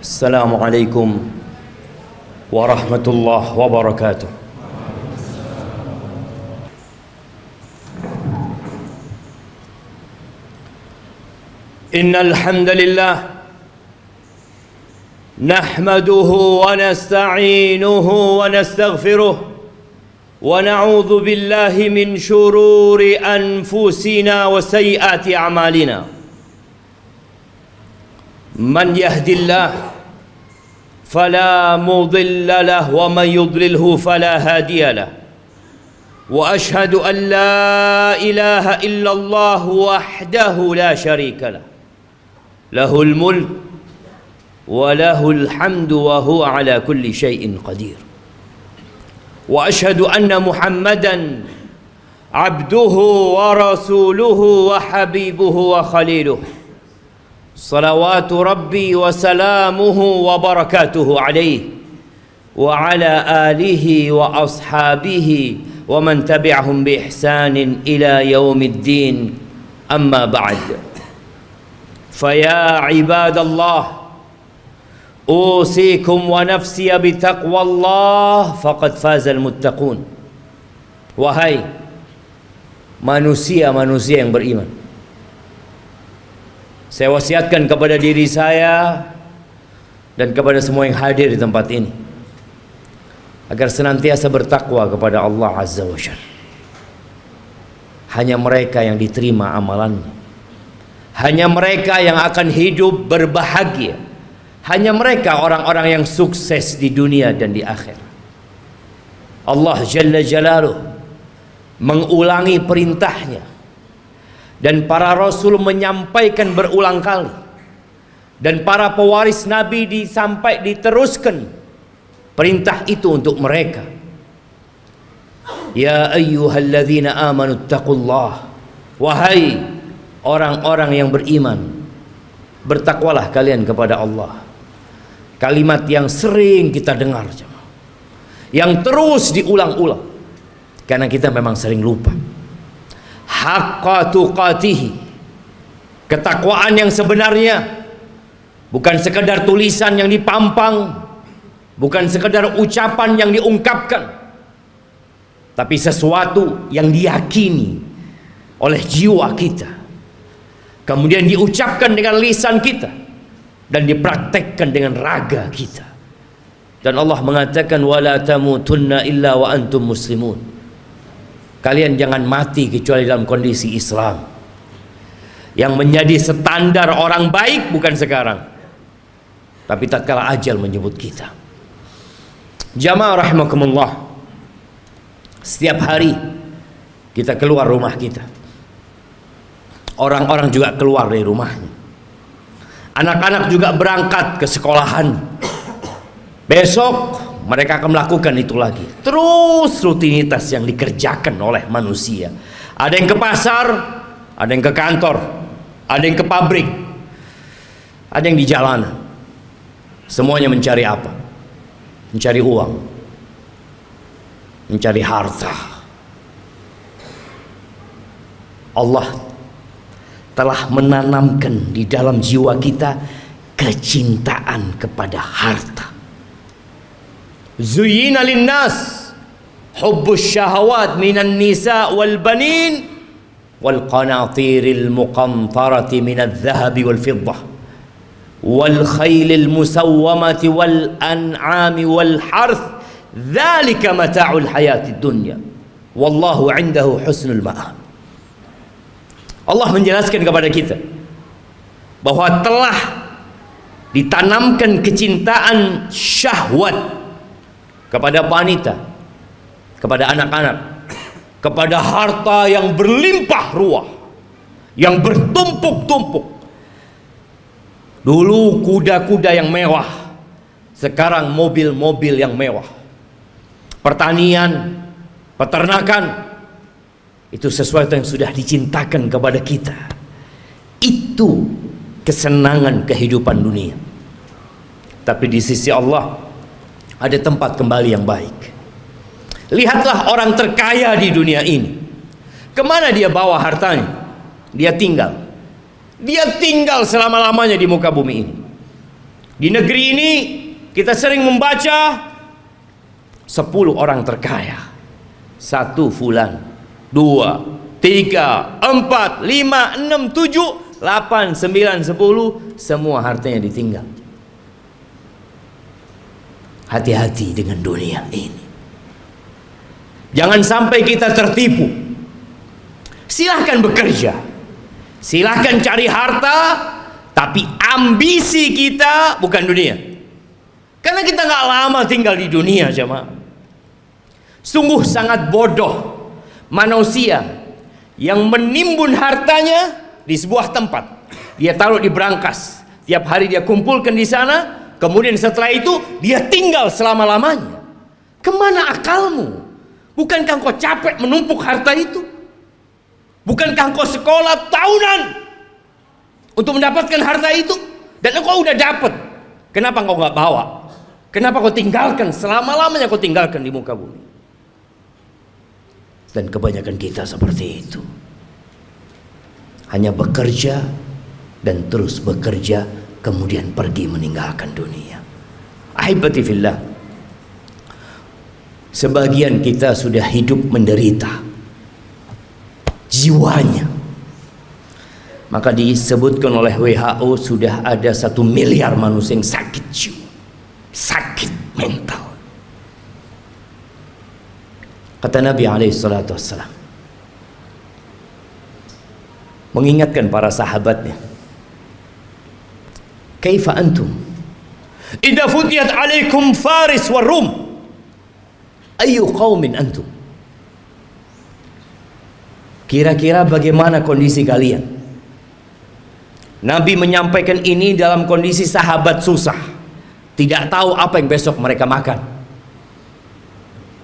السلام عليكم ورحمة الله وبركاته. إن الحمد لله نحمده ونستعينه ونستغفره ونعوذ بالله من شرور أنفسنا وسيئات أعمالنا. من يهد الله فلا مضل له ومن يضلله فلا هادي له، وأشهد أن لا إله إلا الله وحده لا شريك له، له الملك وله الحمد وهو على كل شيء قدير. وأشهد أن محمدا عبده ورسوله وحبيبه وخليله، صلوات ربي وسلامه وبركاته عليه وعلى آله وأصحابه ومن تبعهم بإحسان إلى يوم الدين. أما بعد، فيا عباد الله، أوصيكم ونفسي بتقوى الله فقد فاز المتقون. Wahai manusia-manusia yang beriman, saya wasiatkan kepada diri saya dan kepada semua yang hadir di tempat ini agar senantiasa bertakwa kepada Allah Azza wa Jalla. Hanya mereka yang diterima amalannya, hanya mereka yang akan hidup berbahagia, hanya mereka orang-orang yang sukses di dunia dan di akhirat. Allah Jalla Jalaluh mengulangi perintahnya, dan para rasul menyampaikan berulang kali, dan para pewaris Nabi diteruskan perintah itu untuk mereka. Ya ayyuhalladzina amanu taqullah, wahai orang-orang yang beriman, bertakwalah kalian kepada Allah. Kalimat yang sering kita dengar, yang terus diulang-ulang, karena kita memang sering lupa. Haqqa tuqatihi, ketakwaan yang sebenarnya bukan sekedar tulisan yang dipampang, bukan sekedar ucapan yang diungkapkan, tapi sesuatu yang diyakini oleh jiwa kita, kemudian diucapkan dengan lisan kita, dan dipraktekkan dengan raga kita. Dan Allah mengatakan wala tamutunna illa wa antum muslimun, kalian jangan mati kecuali dalam kondisi Islam. Yang menjadi standar orang baik bukan sekarang, tapi tatkala ajal menyebut kita. Jamaah rahimakumullah, setiap hari kita keluar rumah kita, orang-orang juga keluar dari rumahnya, anak-anak juga berangkat ke sekolahan. Besok mereka akan melakukan itu lagi. Terus rutinitas yang dikerjakan oleh manusia. Ada yang ke pasar, ada yang ke kantor, ada yang ke pabrik, ada yang di jalanan. Semuanya mencari apa? Mencari uang, mencari harta. Allah telah menanamkan di dalam jiwa kita kecintaan kepada harta. Zuyyina linnas hubbus syahawat minan nisa wal banin wal qanatiril muqantarati minadh dhahabi wal fiddah wal khaylil musawwamati wal an'ami wal harth, dzalika mata'ul hayatid dunya wallahu 'indahu husnul ma'ab. Allah menjelaskan kepada kita bahwa telah ditanamkan kecintaan syahwat kepada wanita, kepada anak-anak, kepada harta yang berlimpah ruah, yang bertumpuk-tumpuk. Dulu kuda-kuda yang mewah, sekarang mobil-mobil yang mewah. Pertanian, peternakan, itu sesuatu yang sudah dicintakan kepada kita. Itu kesenangan kehidupan dunia. Tapi di sisi Allah ada tempat kembali yang baik. Lihatlah orang terkaya di dunia ini, kemana dia bawa hartanya? Dia tinggal selama-lamanya di muka bumi ini. Di negeri ini kita sering membaca 10 orang terkaya. 1 fulan, 2, 3, 4, 5, 6, 7, 8, 9, 10, semua hartanya ditinggal. Hati-hati dengan dunia ini. Jangan sampai kita tertipu. Silahkan bekerja, silahkan cari harta, tapi ambisi kita bukan dunia. Karena kita nggak lama tinggal di dunia, jemaah. Sungguh sangat bodoh manusia yang menimbun hartanya di sebuah tempat. Dia taruh di brankas, tiap hari dia kumpulkan di sana, kemudian setelah itu dia tinggal selama-lamanya. Kemana akalmu? Bukankah engkau capek menumpuk harta itu? Bukankah engkau sekolah tahunan untuk mendapatkan harta itu? Dan engkau udah dapat. Kenapa engkau nggak bawa? Kenapa kau tinggalkan selama-lamanya, kau tinggalkan di muka bumi? Dan kebanyakan kita seperti itu. Hanya bekerja dan terus bekerja, kemudian pergi meninggalkan dunia. Ahibati fillah, sebagian kita sudah hidup menderita jiwanya. Maka disebutkan oleh WHO sudah ada 1 miliar manusia yang sakit jiwa, sakit mental. Kata Nabi SAW, mengingatkan para sahabatnya, kaifa antum idza futiyat alaikum Faris wa Rum, ayu qaumin antum? Kira-kira bagaimana kondisi kalian? Nabi menyampaikan ini dalam kondisi sahabat susah, tidak tahu apa yang besok mereka makan.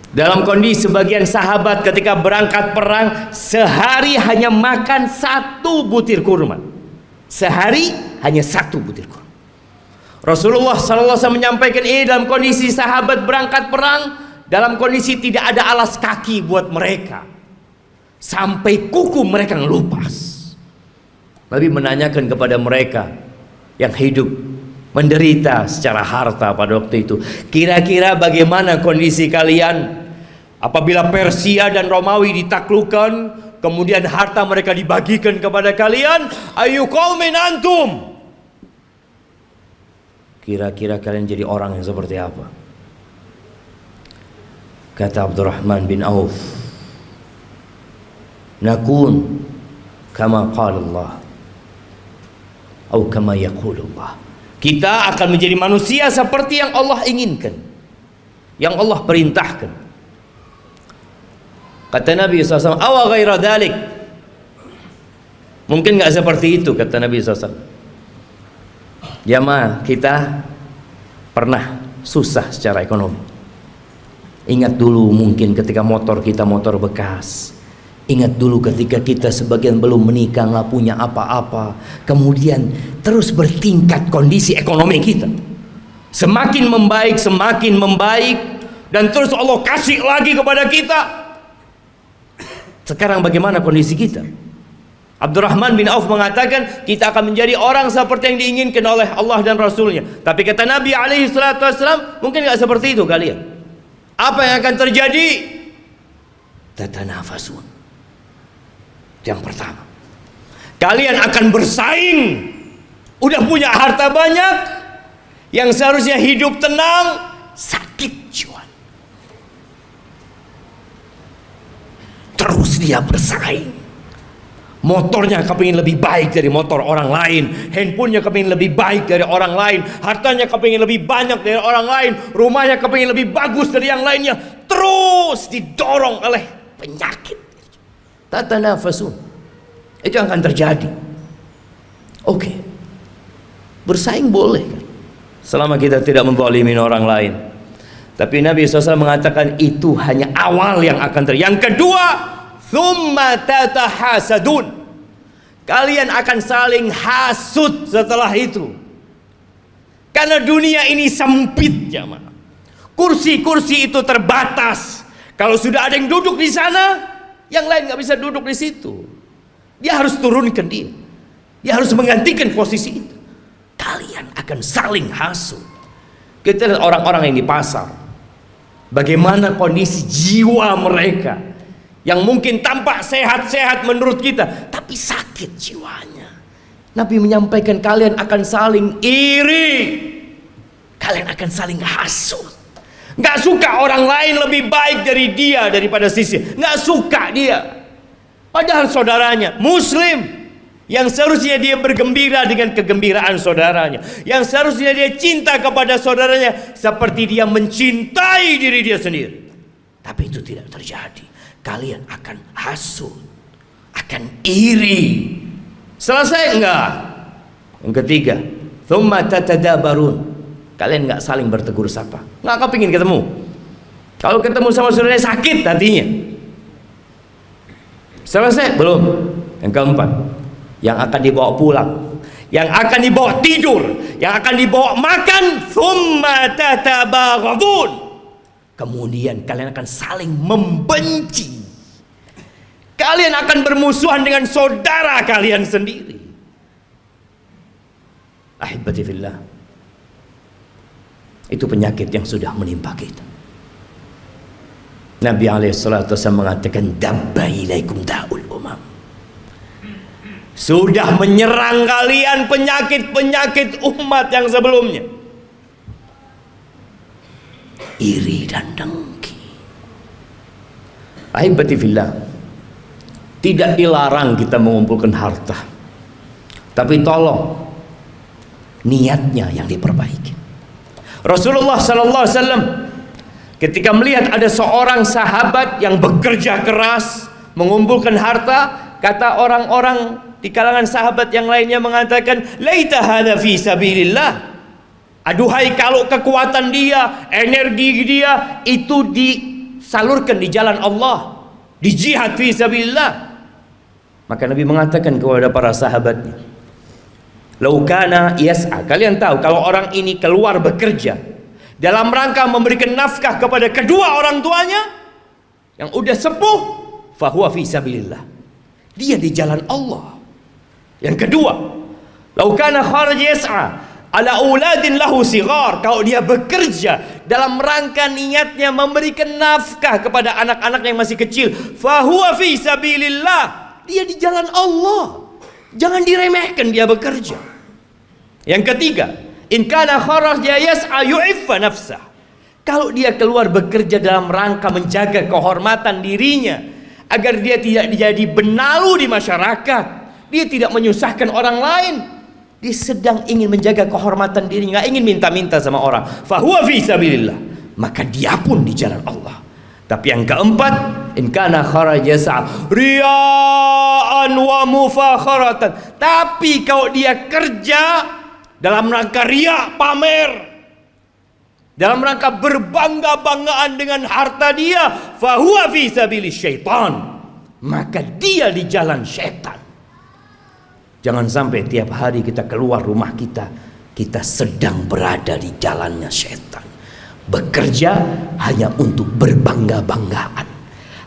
Dalam kondisi sebagian sahabat ketika berangkat perang, sehari hanya makan 1 butir kurma. Sehari hanya 1 butir kurma. Rasulullah SAW menyampaikan ini dalam kondisi sahabat berangkat perang, dalam kondisi tidak ada alas kaki buat mereka, sampai kuku mereka ngelupas. Nabi menanyakan kepada mereka yang hidup menderita secara harta pada waktu itu, kira-kira bagaimana kondisi kalian apabila Persia dan Romawi ditaklukkan, kemudian harta mereka dibagikan kepada kalian? Ayu qaumin antum? Kira-kira kalian jadi orang yang seperti apa? Kata Abdurrahman bin Auf, nakun kama qala Allah atau kama yaqulullah. Kita akan menjadi manusia seperti yang Allah inginkan, yang Allah perintahkan. Kata Nabi SAW, awa ghaira dhalik, mungkin nggak seperti itu, kata Nabi SAW. Jamaah, kita pernah susah secara ekonomi. Ingat dulu mungkin ketika motor kita motor bekas. Ingat dulu ketika kita sebagian belum menikah, nggak punya apa-apa. Kemudian terus bertingkat kondisi ekonomi kita. Semakin membaik. Dan terus Allah kasih lagi kepada kita. Sekarang bagaimana kondisi kita? Abdurrahman bin Auf mengatakan kita akan menjadi orang seperti yang diinginkan oleh Allah dan Rasulnya. Tapi kata Nabi SAW, mungkin nggak seperti itu kalian. Apa yang akan terjadi? Tatanafasun. Yang pertama, kalian akan bersaing. Udah punya harta banyak, yang seharusnya hidup tenang, sakit jiwa. Terus dia bersaing. Motornya kepingin lebih baik dari motor orang lain, handphonenya kepingin lebih baik dari orang lain, hartanya kepingin lebih banyak dari orang lain, rumahnya kepingin lebih bagus dari yang lainnya. Terus didorong oleh penyakit. Tatanafasun. Itu yang akan terjadi. Oke. Bersaing boleh kan, selama kita tidak menzalimi orang lain. Tapi Nabi SAW mengatakan itu hanya awal yang akan terjadi. Yang kedua, thumma tatahasadun. Kalian akan saling hasut setelah itu. Karena dunia ini sempit, jamaah. Kursi-kursi itu terbatas. Kalau sudah ada yang duduk di sana, yang lain nggak bisa duduk di situ. Dia harus turunkan dia. Dia harus menggantikan posisi itu. kalian akan saling hasut. Kita lihat orang-orang yang di pasar, bagaimana kondisi jiwa mereka yang mungkin tampak sehat-sehat menurut kita, tapi sakit jiwanya. Nabi menyampaikan kalian akan saling iri, kalian akan saling hasut. Nggak suka orang lain lebih baik dari dia daripada sisi, nggak suka dia. Padahal saudaranya Muslim, yang seharusnya dia bergembira dengan kegembiraan saudaranya, yang seharusnya dia cinta kepada saudaranya seperti dia mencintai diri dia sendiri. Tapi itu tidak terjadi. Kalian akan hasut, akan iri. Selesai enggak? Yang ketiga, thumma tatadabarun. Kalian nggak saling bertegur sapa, nggak kepingin ketemu. Kalau ketemu sama saudaranya sakit hatinya. Selesai? Belum. Yang keempat, yang akan dibawa pulang, yang akan dibawa tidur, yang akan dibawa makan, thumma tatabaghadun. Kemudian kalian akan saling membenci. Kalian akan bermusuhan dengan saudara kalian sendiri. Ahibati fillah, itu penyakit yang sudah menimpa kita. Nabi alaihissalatu wassalam mengatakan, dabba ilaikum da'ul umam. Sudah menyerang kalian penyakit-penyakit umat yang sebelumnya. Iri dan dengki. Ahibati fillah, tidak dilarang kita mengumpulkan harta, tapi tolong niatnya yang diperbaiki. Rasulullah sallallahu alaihi wasallam ketika melihat ada seorang sahabat yang bekerja keras mengumpulkan harta, kata orang-orang di kalangan sahabat yang lainnya mengatakan, laita hadza fi sabilillah. Aduhai kalau kekuatan dia, energi dia itu disalurkan di jalan Allah, di jihad fi sabilillah. Maka Nabi mengatakan kepada para sahabatnya, laukana yas'a, kalian tahu kalau orang ini keluar bekerja dalam rangka memberikan nafkah kepada kedua orang tuanya yang udah sepuh, fahuwa fi sabilillah, dia di jalan Allah. Yang kedua, laukana kharaj yas'a ala auladin lahu sighar, kalau dia bekerja dalam rangka niatnya memberikan nafkah kepada anak-anak yang masih kecil, fahuwa fi sabilillah, dia di jalan Allah. Jangan diremehkan dia bekerja. Yang ketiga, in kana kharaja yas'a yu'iffa nafsah, kalau dia keluar bekerja dalam rangka menjaga kehormatan dirinya agar dia tidak jadi benalu di masyarakat, dia tidak menyusahkan orang lain, dia sedang ingin menjaga kehormatan dirinya, nggak ingin minta-minta sama orang, fahuwa fi sabilillah, maka dia pun di jalan Allah. Tapi yang keempat, in kana kharaja yas'a riya'an wa mufakharatan, tapi kalau dia kerja dalam rangka riya, pamer, dalam rangka berbangga-banggaan dengan harta dia, fahuwa fi sabilis syaitan, maka dia di jalan syaitan. Jangan sampai tiap hari kita keluar rumah kita, kita sedang berada di jalannya syaitan. Bekerja hanya untuk berbangga-banggaan,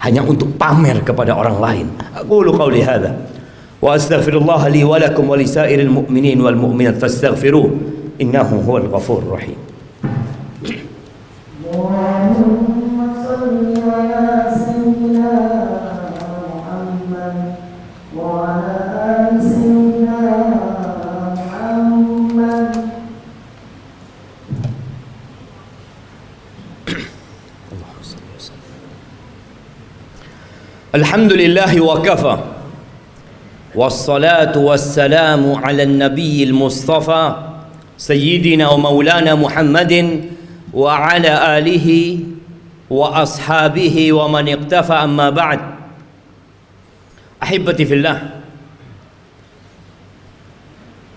hanya untuk pamer kepada orang lain. Aqulu qawli hadza wa astaghfirullah li wa lakum wa lisairil mu'minin wal mu'minat fastaghfiruh innahu huwal ghafurur rahim. Allahumma shalli ala sayyidina Muhammad wa ala ali sayyidina Muhammad. Alhamdulillahi wa kafa, wassalatu wassalamu ala nabiyil mustafa sayyidina wa maulana Muhammadin wa ala alihi wa ashabihi wa man iqtafa, amma ba'd. Ahibati fillah,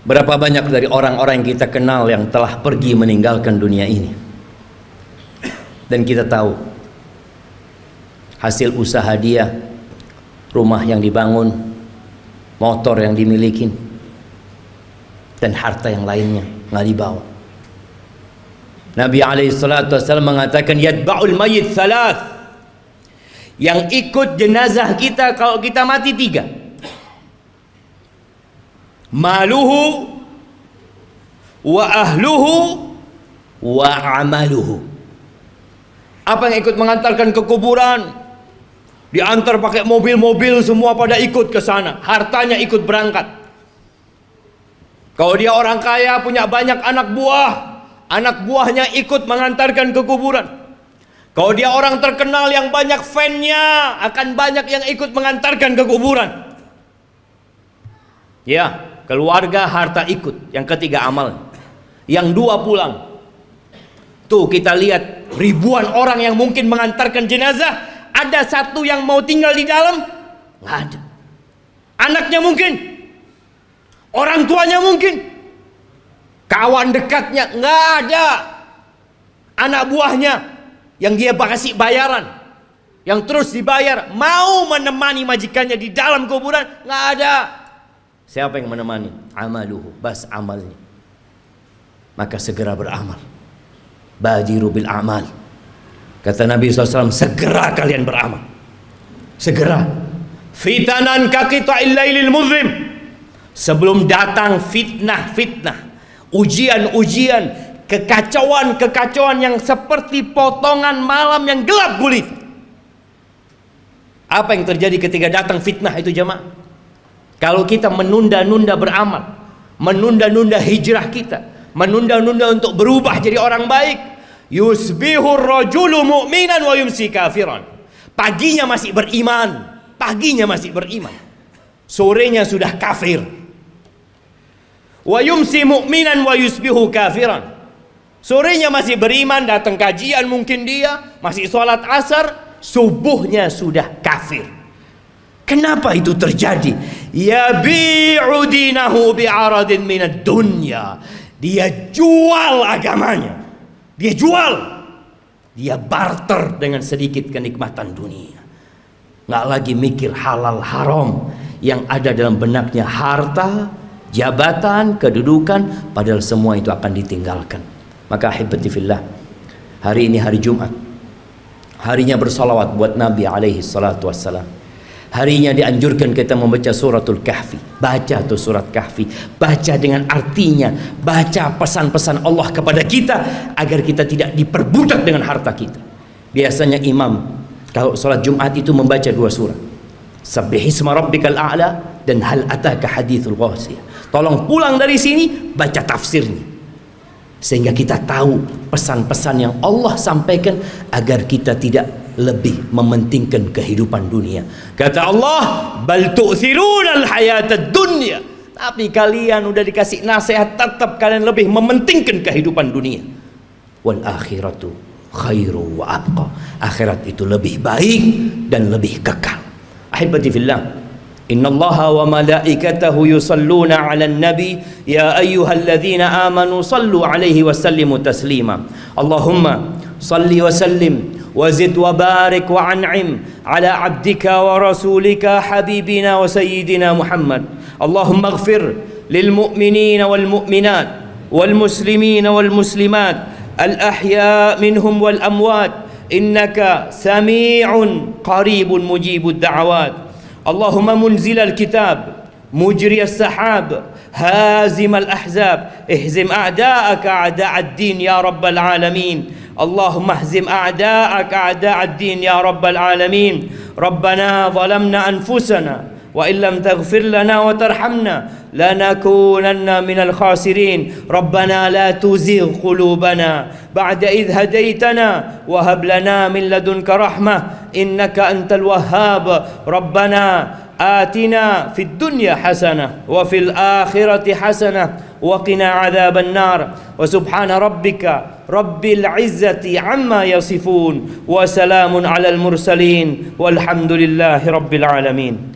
berapa banyak dari orang-orang yang kita kenal yang telah pergi meninggalkan dunia ini, dan kita tahu hasil usaha dia, rumah yang dibangun, motor yang dimiliki, dan harta yang lainnya nggak dibawa. Nabi alaihissalatu wassalam mengatakan, yatba'ul mayyit thalath, yang ikut jenazah kita kalau kita mati 3, maluhu wa ahluhu wa amaluhu. Apa yang ikut mengantarkan ke kuburan? Diantar pakai mobil-mobil, semua pada ikut ke sana, hartanya ikut berangkat. Kalau dia orang kaya, punya banyak anak buah, anak buahnya ikut mengantarkan ke kuburan. Kalau dia orang terkenal yang banyak fan-nya, akan banyak yang ikut mengantarkan ke kuburan. Ya, keluarga, harta ikut. Yang ketiga amal. Yang dua pulang. Tuh kita lihat ribuan orang yang mungkin mengantarkan jenazah, ada satu yang mau tinggal di dalam? Nggak ada. Anaknya mungkin, orang tuanya mungkin, kawan dekatnya nggak ada. Anak buahnya yang dia kasih bayaran, yang terus dibayar, mau menemani majikannya di dalam kuburan, nggak ada. Siapa yang menemani? Amaluhu, bas amalnya. Maka segera beramal. Badiru bil amal. Kata Nabi SAW, segera kalian beramal. Segera. Fitanan kaqita'il lailil muzlim. Sebelum datang fitnah-fitnah, ujian-ujian, kekacauan-kekacauan yang seperti potongan malam yang gelap gulita. Apa yang terjadi ketika datang fitnah itu jemaah? Kalau kita menunda-nunda beramal, menunda-nunda hijrah kita, menunda-nunda untuk berubah jadi orang baik, yusbihur rajulu mu'minan wa yumsi kafiran. Paginya masih beriman, paginya masih beriman, sorenya sudah kafir. Wa yumsi mu'minan wa yusbihu kafiran. Sorenya masih beriman, datang kajian mungkin dia, masih sholat asar, subuhnya sudah kafir. Kenapa itu terjadi? Yabi'u dinahu bi'aradin minad dunya. Dia jual agamanya. Dia jual. Dia barter dengan sedikit kenikmatan dunia. Nggak lagi mikir halal haram. Yang ada dalam benaknya harta, jabatan, kedudukan, padahal semua itu akan ditinggalkan. Maka ahibati fillah, hari ini hari Jumat, harinya bersalawat buat Nabi alaihi salatu wassalam. Harinya dianjurkan kita membaca suratul Kahfi. Baca tuh surat Kahfi, baca dengan artinya, baca pesan-pesan Allah kepada kita agar kita tidak diperbudak dengan harta kita. Biasanya imam kalau sholat Jumat itu membaca dua surat, Sabbihisma rabbikal a'la dan Hal ataka hadithul ghasiyah. Tolong pulang dari sini baca tafsirnya, sehingga kita tahu pesan-pesan yang Allah sampaikan agar kita tidak lebih mementingkan kehidupan dunia. Kata Allah, bal tu'thirunal hayatad dunya. Tapi kalian udah dikasih nasihat, tetap kalian lebih mementingkan kehidupan dunia. Wal akhiratu khairu wa abqa. Akhirat itu lebih baik dan lebih kekal. Ahibati fillah, innallaha wa malaikatahu yusalluna 'alan nabi ya ayyuhalladzina amanu sallu 'alaihi wa sallimu taslima. Allahumma salli wa sallim وزد وبارك وأنعم على عبدك ورسولك حبيبنا وسيدنا محمد. اللهم اغفر للمؤمنين والمؤمنات والمسلمين والمسلمات الأحياء منهم والأموات إنك سميع قريب مجيب الدعوات. اللهم منزل الكتاب مجري السحاب هازم الأحزاب اهزم أعداءك أعداء الدين يا رب العالمين. اللهم اهزم أعداءك أعداء الدين يا رب العالمين. ربنا ظلمنا أنفسنا وإن لم تغفر لنا وترحمنا لنكونن من الخاسرين. ربنا لا تزغ قلوبنا بعد إذ هديتنا وهب لنا من لدنك رحمة إنك أنت الوهاب. ربنا آتنا في الدنيا حسنة وفي الآخرة حسنة وقنا عذاب النار. وسبحان ربك رب العزة عما يصفون وسلام على المرسلين والحمد لله رب العالمين.